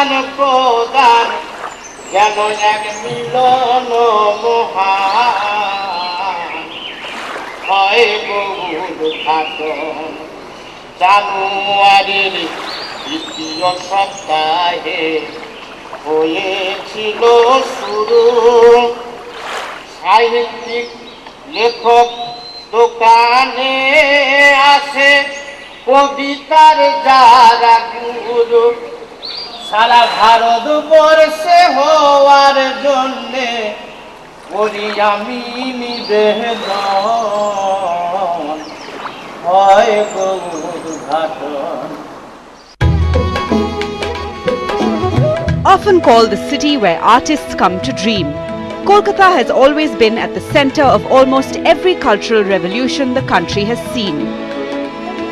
আদান প্রদান যেন এক মিলন মহান হয় বহুর ঘাটন জানুয়ারির দ্বিতীয় সপ্তাহে হয়েছিল শুরু সাহিত্যিক লেখক দোকানে আসে কবিতার যারা গুরু সারা ভারতবর্ষে হওয়ার জন্যে করি আমি নিবেদন হয় Gour ঘাটন। Often called the city where artists come to dream, Kolkata has always been at the center of almost every cultural revolution the country has seen.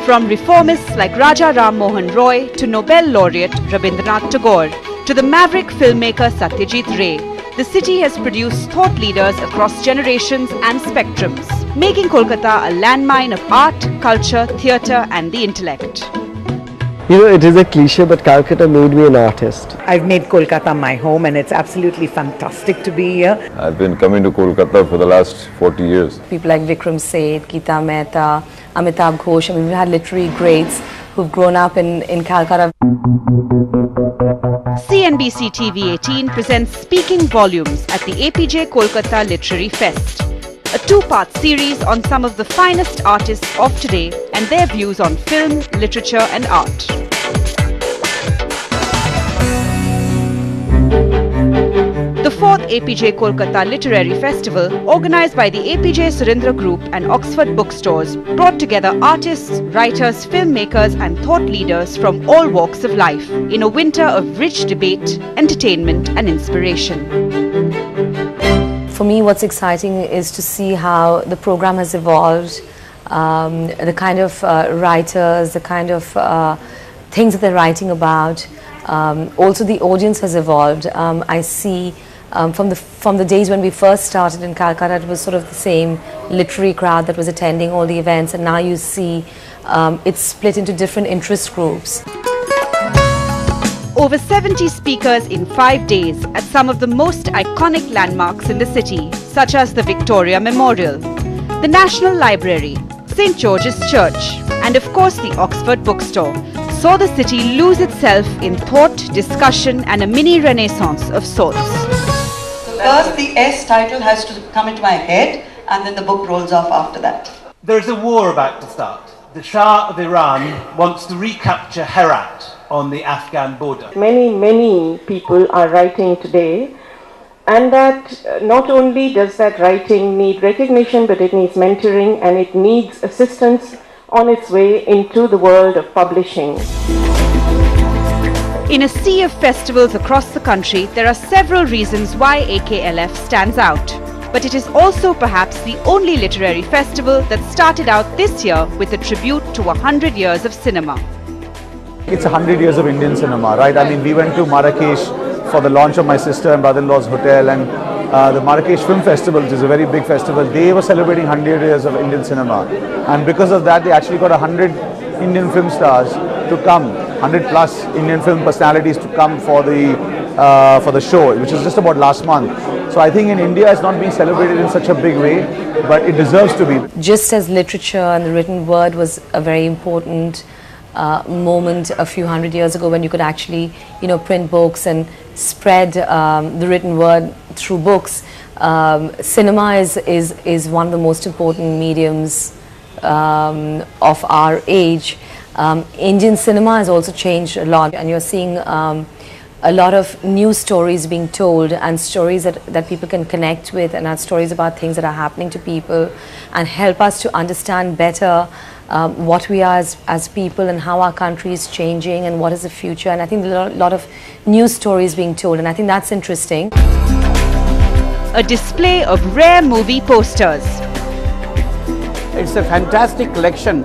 From reformists like Raja Ram Mohan Roy to Nobel laureate Rabindranath Tagore to the maverick filmmaker Satyajit Ray, the city has produced thought leaders across generations and spectrums, making Kolkata a landmine of art, culture, theatre and the intellect. You know, it is a cliche, but Calcutta made me an artist. I've made Kolkata my home and it's absolutely fantastic to be here. I've been coming to Kolkata for the last 40 years. People like Vikram Seth, Geeta Mehta, Amitabh Ghosh, I mean, we've had literary greats who've grown up in Calcutta. CNBC-TV18 presents Speaking Volumes at the Apeejay Kolkata Literary Fest, a two-part series on some of the finest artists of today and their views on film, literature and art. The fourth Apeejay Kolkata Literary Festival, organized by the Apeejay Surendra Group and Oxford Bookstores, brought together artists, writers, filmmakers and thought leaders from all walks of life in a winter of rich debate, entertainment and inspiration. For me, what's exciting is to see how the program has evolved, the kind of writers, the kind of things that they're writing about. Also, the audience has evolved. I see from the days when we first started in Calcutta, it was sort of the same literary crowd that was attending all the events, and now you see it's split into different interest groups. Over 70 speakers in 5 days at some of the most iconic landmarks in the city, such as the Victoria Memorial, the National Library, St. George's Church, and of course the Oxford Bookstore, saw the city lose itself in thought, discussion and a mini renaissance of sorts. First, the S title has to come into my head, and then the book rolls off after that. There's a war about to start. The Shah of Iran wants to recapture Herat on the Afghan border. Many people are writing today, and that not only does that writing need recognition, but it needs mentoring and it needs assistance on its way into the world of publishing. In a sea of festivals across the country, there are several reasons why AKLF stands out. But it is also perhaps the only literary festival that started out this year with a tribute to 100 years of cinema. It's 100 years of Indian cinema, right? I mean, we went to Marrakesh for the launch of my sister and brother-in-law's hotel, and the Marrakesh Film Festival, which is a very big festival, they were celebrating 100 years of Indian cinema. And because of that, they actually got 100 Indian film stars to come, 100 plus Indian film personalities to come for the show, which is just about last month. So I think in India it's not being celebrated in such a big way, but it deserves to be. Just as literature and the written word was a very important moment a few hundred years ago, when you could actually, print books and spread the written word through books. Cinema is one of the most important mediums of our age. Indian cinema has also changed a lot, and you're seeing a lot of new stories being told, and stories that people can connect with, and are stories about things that are happening to people and help us to understand better what we are as people and how our country is changing and what is the future. And I think there are a lot of new stories being told, and I think that's interesting. A display of rare movie posters. It's a fantastic collection,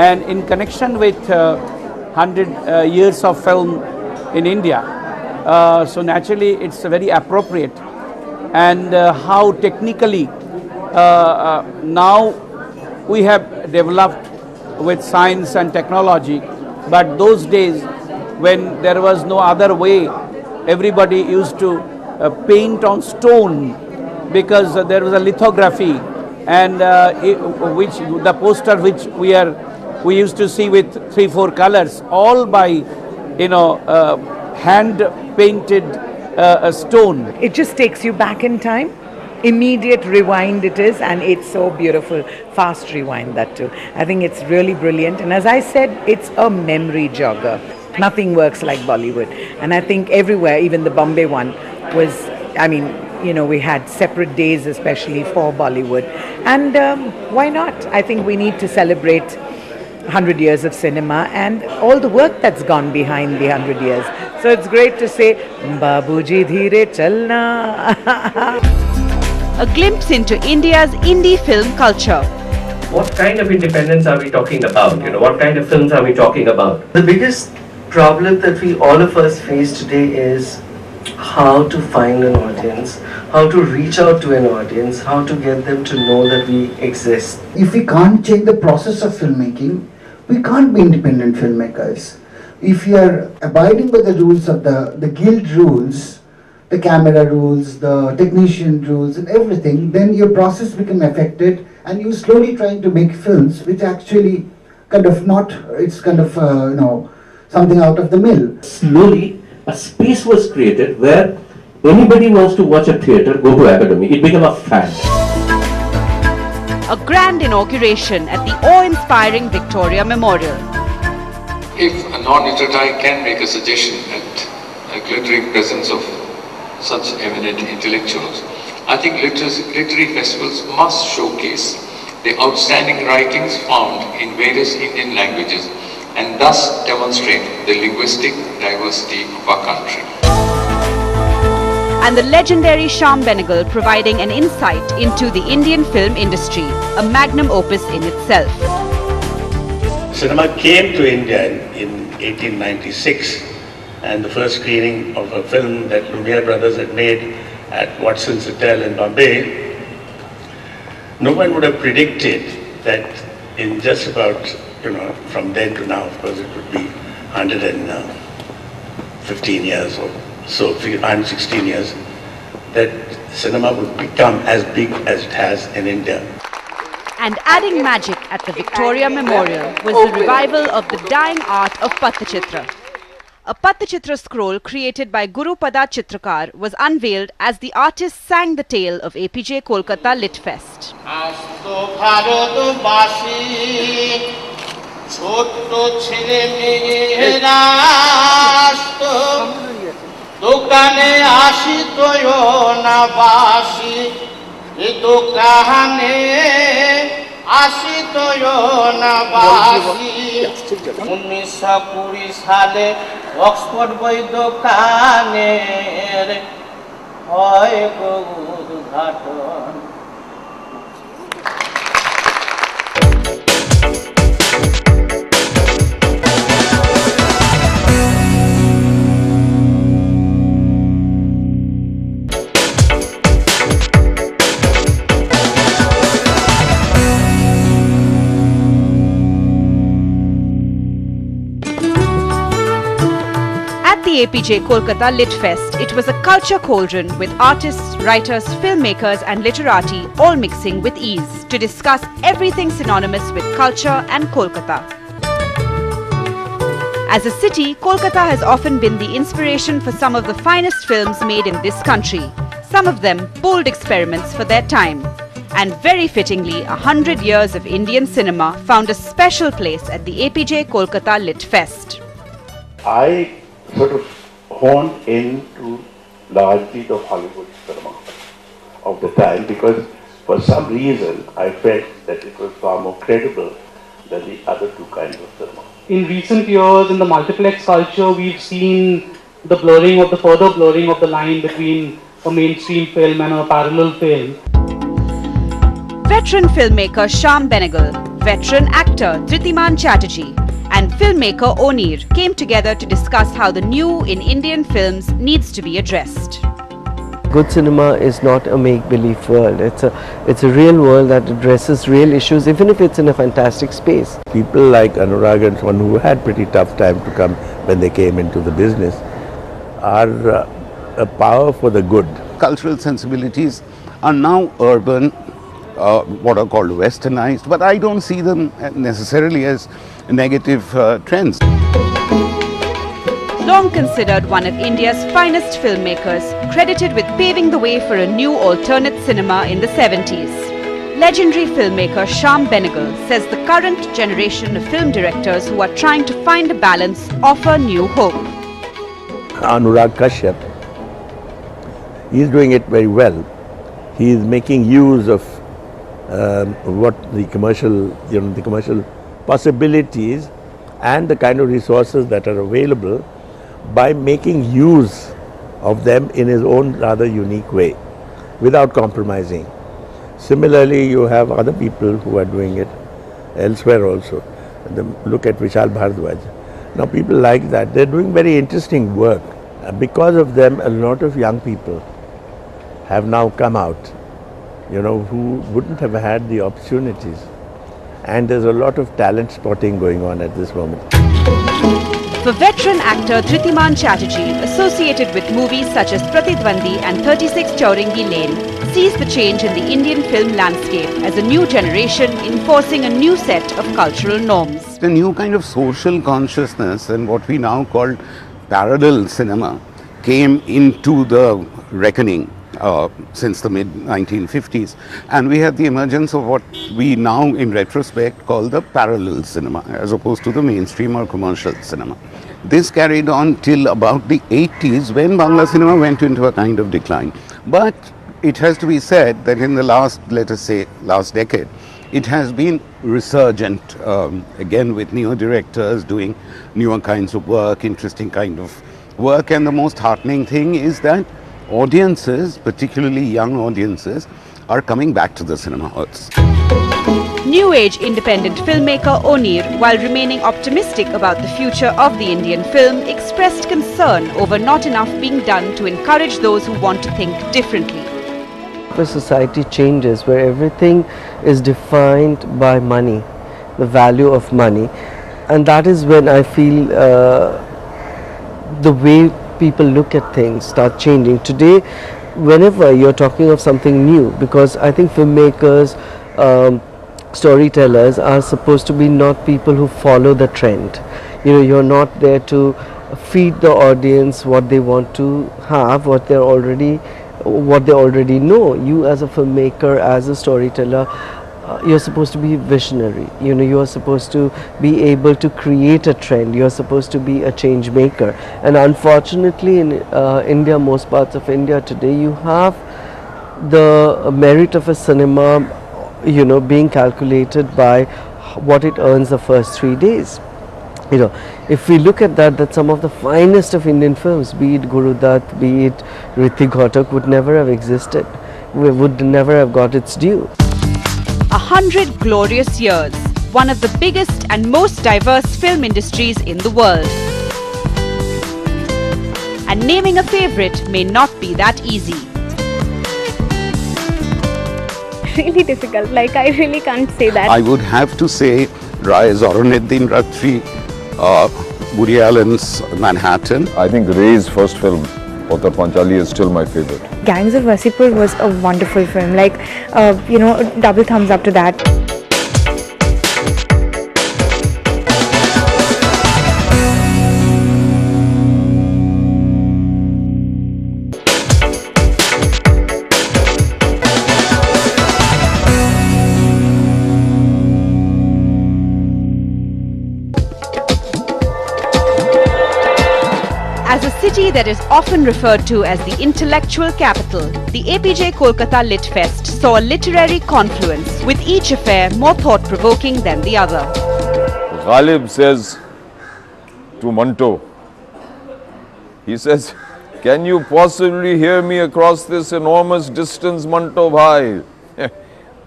and in connection with 100 years of film in India, so naturally it's very appropriate. And how technically now we have developed with science and technology, but those days when there was no other way. Everybody used to paint on stone because there was a lithography, and which the poster which we used to see with 3-4 colors, all by hand painted stone. It just takes you back in time. Immediate rewind it is, and it's so beautiful. Fast rewind that too. I think it's really brilliant, and as I said, it's a memory jogger. Nothing works like Bollywood, and I think everywhere, even the Bombay one was, we had separate days especially for Bollywood, and why not? I think we need to celebrate 100 years of cinema and all the work that's gone behind the 100 years. So it's great to say, Babuji Dheere Chalna. A glimpse into India's indie film culture. What kind of independence are we talking about? What kind of films are we talking about? The biggest problem that all of us face today is how to find an audience, how to reach out to an audience, how to get them to know that we exist. If we can't change the process of filmmaking, we can't be independent filmmakers. If you are abiding by the rules of the guild rules, the camera rules, the technician rules and everything, then your process becomes affected and you're slowly trying to make films which actually something out of the mill. Slowly, a space was created where anybody wants to watch a theatre, go to Academy. It became a fad. A grand inauguration at the awe-inspiring Victoria Memorial. If a non-literati can make a suggestion at a glittering presence of such eminent intellectuals, I think literary festivals must showcase the outstanding writings found in various Indian languages and thus demonstrate the linguistic diversity of our country. And the legendary Shyam Benegal providing an insight into the Indian film industry, a magnum opus in itself. Cinema came to India in 1896, and the first screening of a film that Lumiere brothers had made at Watson's Hotel in Bombay, no one would have predicted that in just about, from then to now, of course it would be 115 years or so, 116 years, that cinema would become as big as it has in India. And adding magic at the Victoria Memorial was the revival of the dying art of Pattachitra. A Pattachitra scroll created by Gurupada Chitrakar was unveiled as the artist sang the tale of Apeejay Kolkata Lit Fest. Oxford বই দোকানের হয় গো উদ্ঘাটন। At the Apeejay Kolkata Lit Fest, it was a culture cauldron with artists, writers, filmmakers and literati all mixing with ease to discuss everything synonymous with culture and Kolkata. As a city, Kolkata has often been the inspiration for some of the finest films made in this country, some of them bold experiments for their time. And very fittingly, 100 years of Indian cinema found a special place at the Apeejay Kolkata Lit Fest. I sort of honed into largely the Hollywood cinema of the time because for some reason I felt that it was far more credible than the other two kinds of cinema. In recent years in the multiplex culture we've seen the further blurring of the line between a mainstream film and a parallel film. Veteran filmmaker Shyam Benegal, veteran actor Tritiman Chatterjee and filmmaker Onir came together to discuss how the new in Indian films needs to be addressed. Good cinema is not a make-believe world. It's a real world that addresses real issues, even if it's in a fantastic space. People like Anurag and so on, who had pretty tough time to come when they came into the business, are a power for the good. Cultural sensibilities are now urban, what are called westernized, but I don't see them necessarily as negative trends. Long considered one of India's finest filmmakers, credited with paving the way for a new alternate cinema in the 70s. Legendary filmmaker Shyam Benegal says the current generation of film directors who are trying to find a balance offer new hope. Anurag Kashyap, he is doing it very well. He is making use of what the commercial possibilities and the kind of resources that are available by making use of them in his own rather unique way, without compromising. Similarly, you have other people who are doing it elsewhere also. Look at Vishal Bhardwaj. Now people like that, they're doing very interesting work. Because of them, a lot of young people have now come out, who wouldn't have had the opportunities. And there's a lot of talent spotting going on at this moment. For veteran actor Dhritiman Chatterjee, associated with movies such as Pratidwandi and 36 Chauringi Lane, sees the change in the Indian film landscape as a new generation enforcing a new set of cultural norms. The new kind of social consciousness and what we now call parallel cinema came into the reckoning since the mid-1950s, and we had the emergence of what we now in retrospect call the parallel cinema as opposed to the mainstream or commercial cinema. This carried on till about the 80s when Bangla cinema went into a kind of decline. But it has to be said that in the last, let us say, last decade, it has been resurgent, again with newer directors doing newer kinds of work, interesting kind of work, and the most heartening thing is that audiences, particularly young audiences, are coming back to the cinema halls. New age independent filmmaker Onir, while remaining optimistic about the future of the Indian film, expressed concern over not enough being done to encourage those who want to think differently. If a society changes where everything is defined by money, the value of money, and that is when I feel the way people look at things start changing. Today, whenever you're talking of something new, because I think filmmakers, storytellers are supposed to be not people who follow the trend. You're not there to feed the audience what they want to have, what they already know. You as a filmmaker, as a storyteller, you're supposed to be visionary. You're supposed to be able to create a trend. You're supposed to be a change maker. And unfortunately in India, most parts of India today, you have the merit of a cinema, being calculated by what it earns the first 3 days. If we look at that some of the finest of Indian films, be it Guru Dutt, be it Hrithik Ghatak, would never have existed, would never have got its due. 100 glorious years, one of the biggest and most diverse film industries in the world. And naming a favorite may not be that easy. Really difficult, I really can't say that. I would have to say Rai Zoruddin Ratri, Woody Allen's Manhattan. I think Ray's first film, Author Panchali, is still my favorite. Gangs of Wasseypur was a wonderful film, double thumbs up to that. As a city that is often referred to as the intellectual capital, the Apeejay Kolkata Lit Fest saw a literary confluence, with each affair more thought-provoking than the other. Ghalib says to Manto, he says, "Can you possibly hear me across this enormous distance, Manto bhai?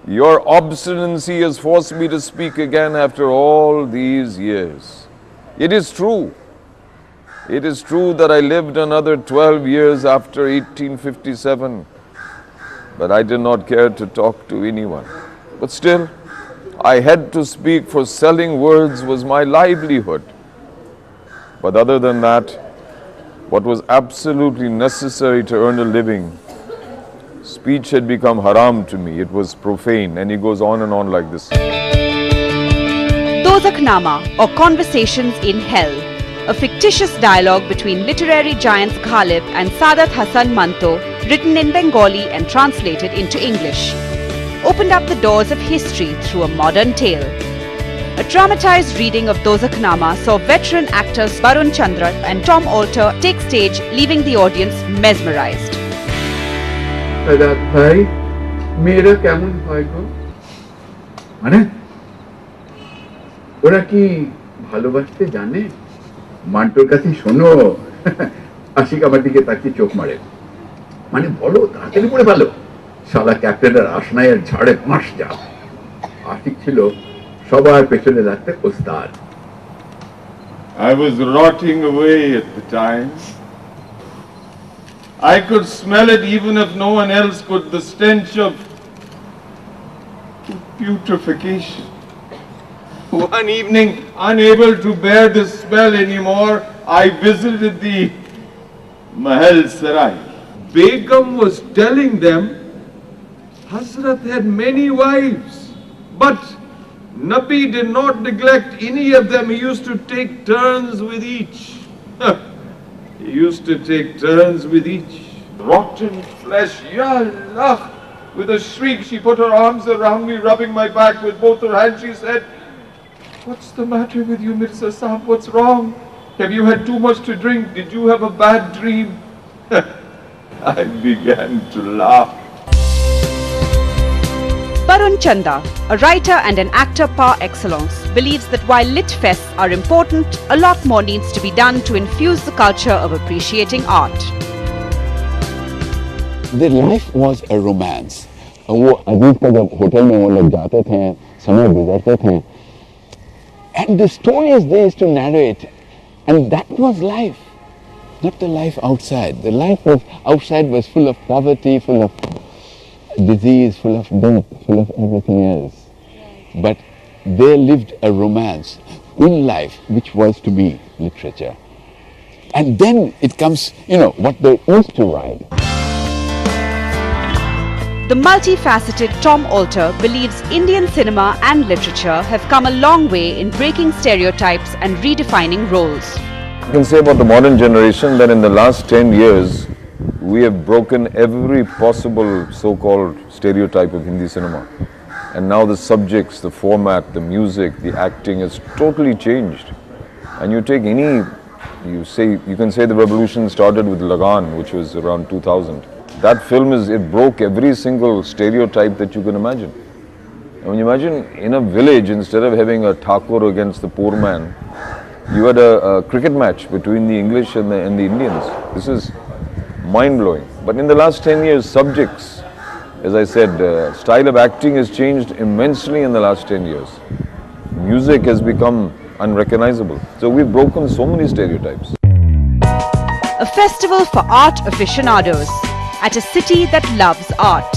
Your obstinacy has forced me to speak again after all these years." It is true. It is true that I lived another 12 years after 1857, but I did not care to talk to anyone. But still, I had to speak, for selling words was my livelihood. But other than that, what was absolutely necessary to earn a living, speech had become haram to me. It was profane, and he goes on and on like this. Dozaknama, or Conversations in Hell, a fictitious dialogue between literary giants Ghalib and Saadat Hasan Manto, written in Bengali and translated into English, opened up the doors of history through a modern tale. A dramatized reading of Dozaknama saw veteran actors Barun Chandra and Tom Alter take stage, leaving the audience mesmerized. Saadat bhai, mera kemon hoy go? Mane? Ora ki bhalobaste jane? Mantor kache shono. Ashik amar dike takiye chok mare. Mane bolo তাড়াতাড়ি পড়ে ভালো। শালা ক্যাপ্টেনের আসনায়ের ঝাড়ে মাস যা। আশিক ছিল সবার পেছনে লাগতে ওস্তাদ। I was rotting away at the time. I could smell it even if no one else could, the stench of putrefaction. One evening, unable to bear this smell anymore, I visited the Mahal Sarai. Begum was telling them Hazrat had many wives, but Nabi did not neglect any of them. He used to take turns with each. He used to take turns with each. Rotten flesh, ya Allah! With a shriek, she put her arms around me, rubbing my back with both her hands. She said, "What's the matter with you, Mirza Sahib? What's wrong? Have you had too much to drink? Did you have a bad dream?" I began to laugh. Barun Chanda, a writer and an actor par excellence, believes that while lit fests are important, a lot more needs to be done to infuse the culture of appreciating art. Their life was a romance. वो अजीब का जब hotel में वो लोग जाते थे, समय गुजरते थे, and the stories they used to narrate, and that was life, not the life outside. The life was outside was full of poverty, full of disease, full of death, full of everything else. But they lived a romance in life, which was to be literature. And then it comes, what they used to write. The multifaceted Tom Alter believes Indian cinema and literature have come a long way in breaking stereotypes and redefining roles. I can say about the modern generation that in the last 10 years, we have broken every possible so-called stereotype of Hindi cinema. And now the subjects, the format, the music, the acting has totally changed. And you take you can say the revolution started with Lagan, which was around 2000. That film it broke every single stereotype that you can imagine. I mean, imagine in a village, instead of having a Thakur against the poor man, you had a cricket match between the English and the Indians. This is mind-blowing. But in the last 10 years, subjects, as I said, style of acting has changed immensely in the last 10 years. Music has become unrecognizable. So we've broken so many stereotypes. A festival for art aficionados at a city that loves art,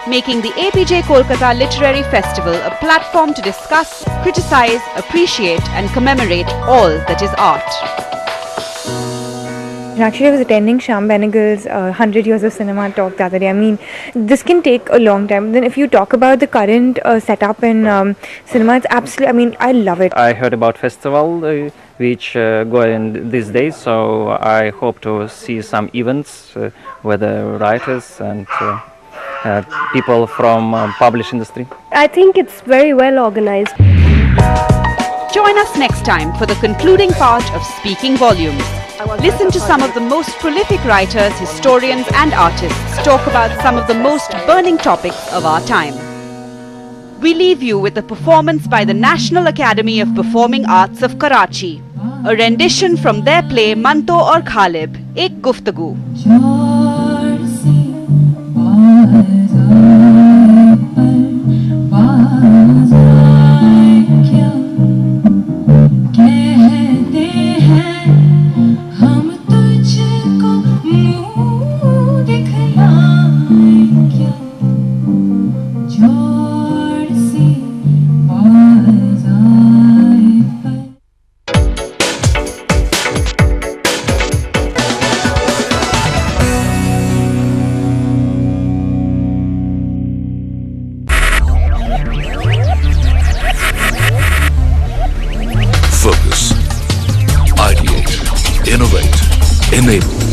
making the Apeejay Kolkata Literary Festival a platform to discuss, criticize, appreciate and commemorate all that is art. Actually, I was attending Shyam Benegal's 100 Years of Cinema talk the other day. I mean, this can take a long time. Then if you talk about the current setup in cinema, it's absolutely, I mean, I love it. I heard about festival which go in these days, so I hope to see some events with the writers and people from publish industry. I think it's very well organized. Join us next time for the concluding part of Speaking Volumes. Listen to some of the most prolific writers, historians and artists talk about some of the most burning topics of our time. We leave you with a performance by the National Academy of Performing Arts of Karachi, a rendition from their play Manto aur Ghalib, Ek Guftagu. कहते हैं हम enabled.